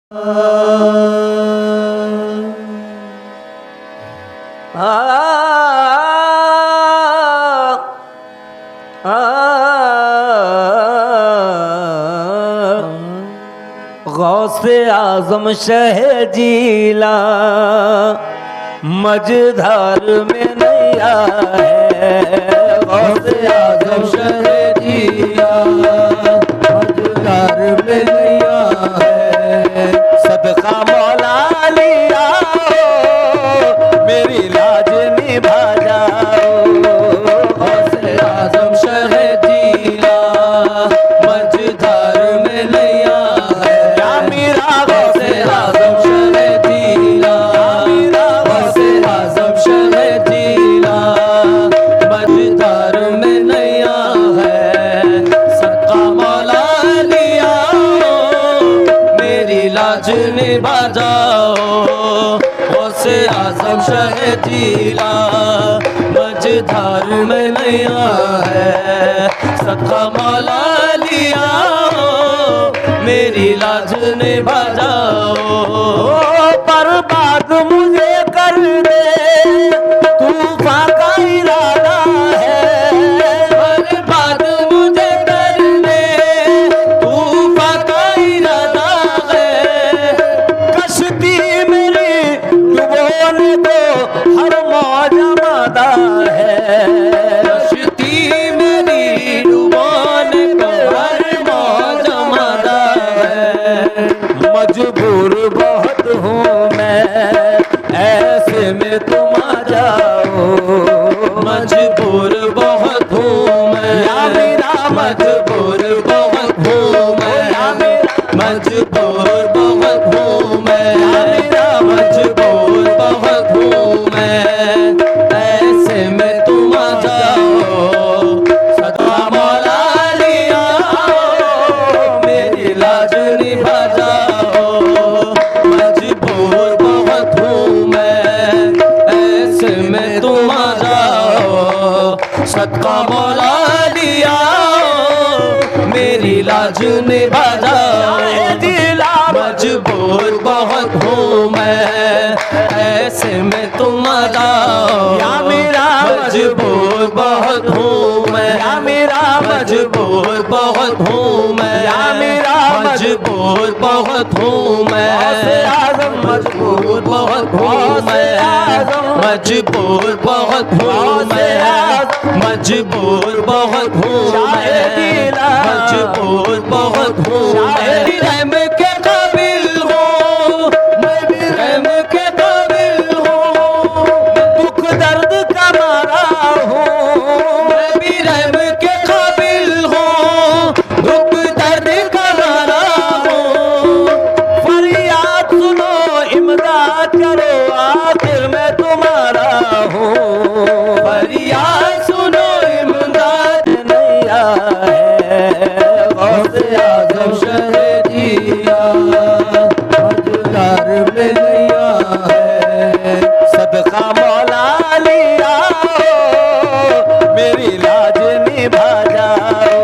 गौसे आजम शह जीला मझधार में नैया है। गौसे आजम शह जीला मझधार में नैया है। सदका मौला लिया मेरी लाज निभा जाओ। गौसे आजम शह जीला मझधार में नैया है। या मेरा गौसे आजम शह जीला, मेरा गौसे आजम शह जीला मझधार में नैया है। सदका मौला लिया मेरी लाज निभा जाओ। गौसे आजम शह जीला मझधार में नैया है। सदका मौला लिया मेरी लाज निभा जाओ। बर्बाद मुझे कर दे तूफान का इरादा है। बर्बाद मुझे कर दे तूफान का इरादा है। कश्ती मेरी डुबोने को हर मौज मादा है। कश्ती मेरी डुबोने को हर मौज मादा है। मजबूर बहुत हूँ मैं ऐसे में तुम आ जाओ। मजबूर बहुत हूँ मैं, या मेरा मजबूर बहुत हूँ मैं, या मेरा मजबूर बहुत हूँ मैं, या मेरा मजबूर बहुत हूँ मैं। ऐसे में तुम आ जाओ। सदका मौला लिया मेरी लाज निभा जाओ। मजबूर बहुत हूँ मैं ऐसे में तुम आ जाओ। सदका मौला लिया मेरी लाज निभा जाओ। मजबूर बहुत हूँ मैं ऐसे में तुम आ जाओ। या मेरा मजबूर बहुत हूँ मैं, या मेरा मजबूर बहुत हूँ मैं, या मेरा मजबूर बहुत हूँ मैं। आजम मजबूर बहुत हूँ मैं, मजबूर बहुत हूँ मैं, मजबूर बहुत हूँ मैं, मजबूर बहुत हूँ मैं। रहम के काबिल हूँ मैं, भी रहम के काबिल हूँ। दुख दर्द का मारा हूँ मैं, भी रहम के काबिल हूँ। दुख दर्द का मारा हूँ। फरियाद सुनो इमदाद करो आखिर मैं तुम्हारा हूँ। फरियाद सुनो इमदाद नैया है। गौसे आजम शह जीला मझधार में नैया है। सदका मौला लिया मेरी लाज निभा जाओ।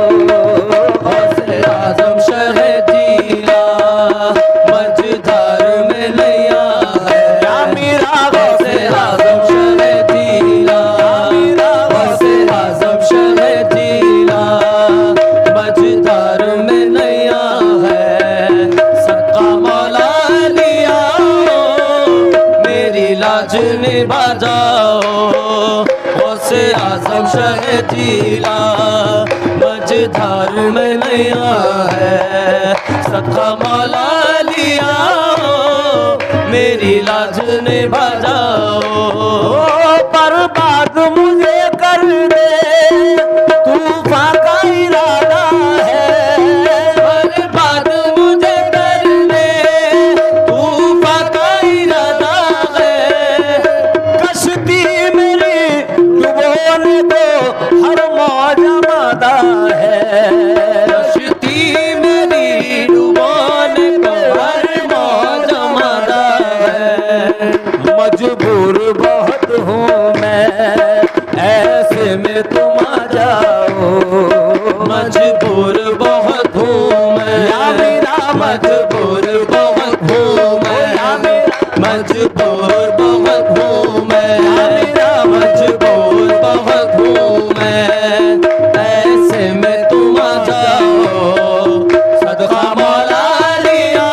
गौसे आजम शह जीला मझधार में नैया है। या मेरा गौसे आजम शह जीला, मेरा गौसे आजम शह जीला मझधार में नैया है। सदका मौला लिया मेरी लाज निभा जाओ। गौसे आजम शह जीला मझधार में नैया है। सदका मौला लिया मेरी लाज निभा जाओ। बर्बाद मुझे कर दे तूफान का इरादा है। बर्बाद मुझे कर दे तूफान का इरादा है। कश्ती मेरी डुबोने को हर मौज मादा है। कश्ती मेरी डुबोने को हर मौज मादा है। मजबूर बहुत हूँ मैं ऐसे में तुम आ जाओ। मजबूर बहुत हूँ मैं, या मेरा मजबूर बहुत हूँ मजबूर बहुत हूँ मैं, मेरा मजबूर बहुत हूँ मैं, ऐसे में तुम आ जाओ, सदका मौला लिया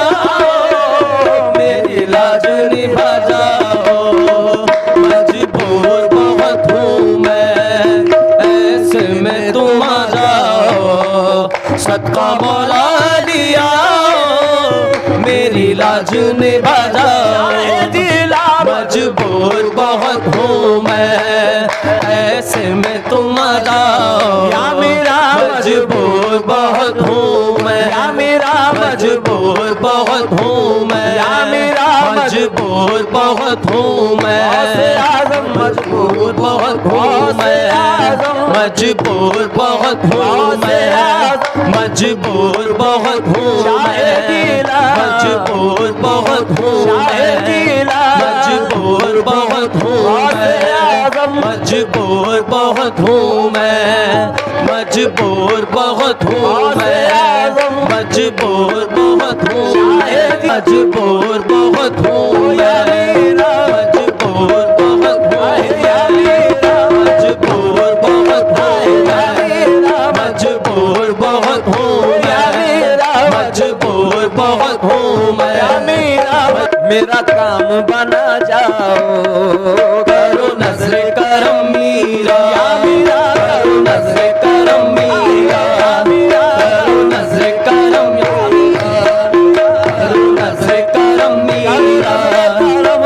मेरी लाज निभा जाओ। मजबूर बहुत हूँ मैं, ऐसे में तुम आ जाओ, सदका मौला लिया मेरी लाज निभा जाओ। मजबूर बहुत हूँ मैं, ऐसे में तुम आ जाओ, या मेरा मजबूर बहुत हूँ मैं, या मेरा मजबूर बहुत हूँ मैं, या मेरा मजबूर बहुत हूँ मैं, आज़म मजबूर बहुत हूँ मैं, मजबूर बहुत हूँ मैं, मजबूर बहुत हूँ मैं, मजबूर बहुत हूँ मैं, मजबूर बहुत हूँ मैं, मजबूर बहुत हूँ मैं, मजबूर बहुत हूँ मैं, मजबूर बहुत हूँ मैं, मजबूर बहुत हूँ मैं, मजबूर बहुत हूँ मैं, मजबूर बहुत हूँ मैं, मजबूर बहुत हूँ मैं, मेरा काम बना जाओ, करो नज़्रे करम मीरा, करो नज़्रे करम मीरा, करो नज़्रे करम मीरा, करो नज़्रे करम मीरा,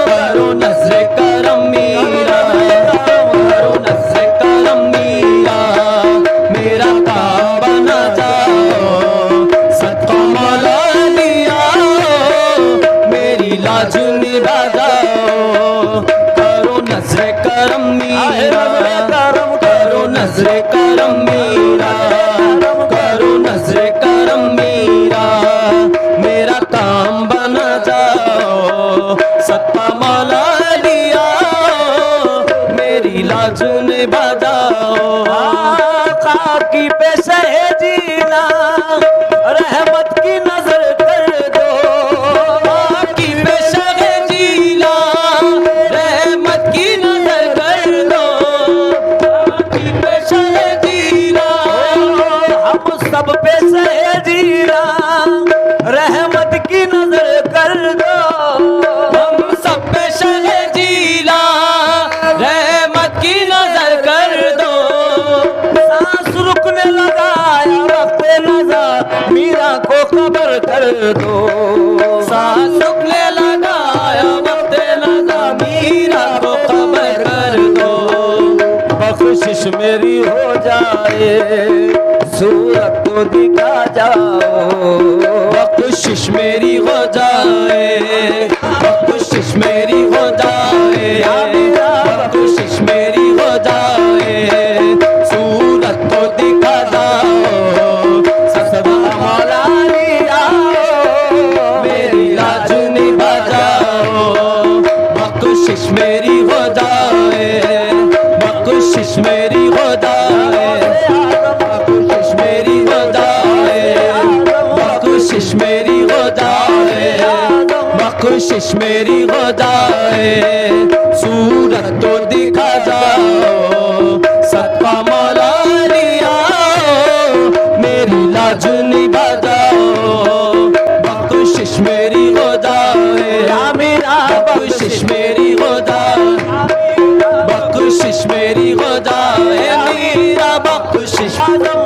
करो नज़्रे करम मीरा, करो नज़्रे करम मीरा, मेरा काम बना जाओ, सदका मौला लिया मेरी लाज निभा जाओ। करो नज़्रे करम मीरा, करो नज़्रे करम मीरा, करो नज़्रे करम मीरा, मेरा काम बना जाओ, सदका मौला लिया मेरी लाज निभा जाओ। खाकी पे सहे जीना रहमत की नजर कर दो, खाकी पे सहे जीना रहमत की नजर कर दो, खाकी पे सहे जीना हम सब पे सहे जीना रहमत की नजर कर दो, हम सब पे सहे जीना रहमत की नजर कर दो। सांस रुकने लगा या वक्त नजर मीरा को खबर कर दो, सांस रुकने लगा या वक्त नजर मीरा को खबर कर दो। बख्शिश मेरी हो जाए सूरत तो दिखा जाओ, बख्शिश मेरी हो जाए, बख्शिश मेरी हो जाए, बख्शिश मेरी हो जाए, सूरत तो दिखा जाओ, सदका मौला लिया मेरी लाज निभा जाओ। बख्शिश मेरी हो जाए, बख्शिश मेरी हो जाए, बख्शिश मेरी हो जाए, बख्शिश मेरी हो जाए, बख्शिश मेरी हो जाए, सूरत तो दिखा जाओ, सदका मौला लिया मेरी लाज निभा जाओ। बख्शिश मेरी हो जाए, मेरा बख्शिश मेरी हो जाए, बख्शिश मेरी हो जाए, मेरा बख्शिश,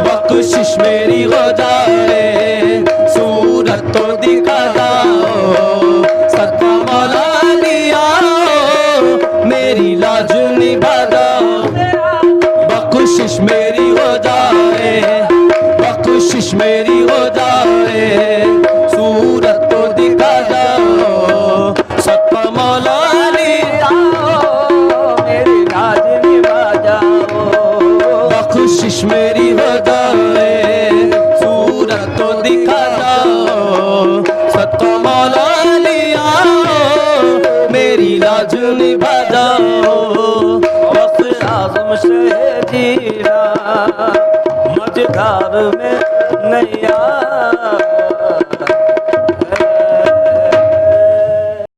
बख्शिश मेरी हो जाए, सूरत तो दिखा